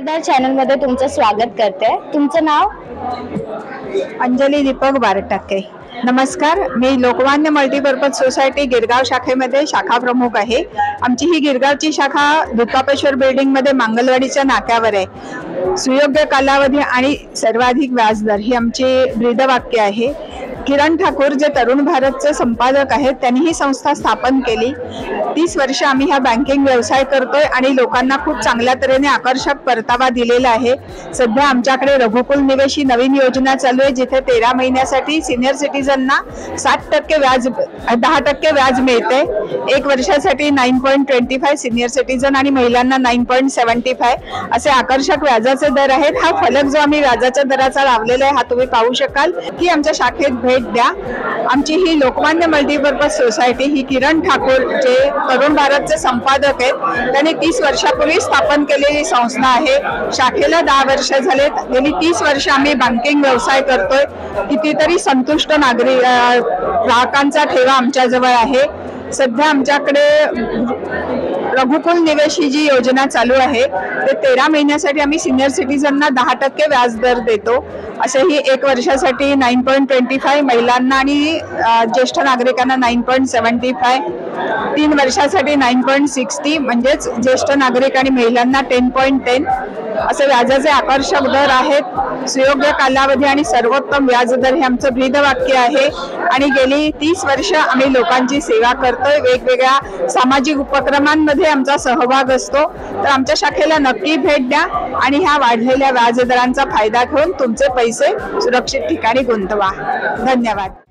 व्याजदर चॅनल मध्ये तुमचं स्वागत करते। तुमचं नाव? अंजली दीपक बारटक्के। नमस्कार, मी लोकमान्य मल्टीपर्पज सोसायटी गिरगाव शाखेमध्ये शाखा प्रमुख आहे। आमची ही गिरगावची शाखा दुतापेश्वर बिल्डिंग मध्ये मंगलवाडीच्या नाक्यावर आहे। सुयोग्य कालावधी आणि सर्वाधिक व्याजदर ही आमची ब्रीदवाक्य आहे। किरण ठाकूर जे तरुण भारतचे संपादक आहेत त्यांनी ही संस्था स्थापन केली। 30 वर्ष आम्ही हा बँकिंग व्यवसाय करतोय आणि लोकांना खूप चांगल्या तऱ्हेने आकर्षक परतावा दिलेला आहे। सध्या आमच्याकडे रघुकुल निवेश ही नवीन योजना चालू आहे, जिथे 13 महिन्यासाठी सिनियर सिटीजनना 7% व्याज 10% व्याज मिळते। 1 वर्षासाठी 9.25 सिनियर सिटीजन आणि महिलांना 9.75 असे आकर्षक व्याजाचे दर आहेत। हा फलक जो आम्ही व्याजाच्या दराचा लावलेला आहे हा तुम्ही पाहू शकाल की आमच्या शाखेत भेट द्या। आमची ही लोकमान्य मल्टीपर्पज सोसायटी ही किरण ठाकूर जे तरुण भारतचे संपादक आहेत त्यांनी 30 वर्षापूर्वी स्थापन केलेली संस्था आहे। शाखेला 10 वर्ष झाले। गेली 30 वर्ष आम्ही बँकिंग व्यवसाय करतोय। कितीतरी संतुष्ट नागरिक ग्राहकांचा ठेवा आमच्या जवळ आहे। सध्या आमच्याकडे रघुकुल निवेश ही जी योजना चालू आहे ते 13 महिन्यासाठी आम्ही सिनियर सिटीजनना 10% व्याज दर देतो। असे ही 1 वर्षासाठी 9.25 महिलांना आणि ज्येष्ठ नागरिकांना 9.75, 3 वर्षासाठी 9.60 म्हणजेच ज्येष्ठ नागरिक आणि महिलांना 10.10 असे व्याजाचे आकर्षक दर आहेत। सुयोग्य कालावधी आणि सर्वोत्तम व्याजदर हे आमचं ब्रीदवाक्य आहे आणि गेली 30 वर्ष आम्ही लोकांची सेवा करतोय। वेगवेगळ्या सामाजिक उपक्रमांमध्ये आमचा सहभाग असतो। तर आमच्या शाखेला नक्की भेट द्या आणि ह्या वाढलेल्या व्याजदरांचा फायदा घेऊन तुमचे पैसे सुरक्षित ठिकाणी गुंतवा। धन्यवाद।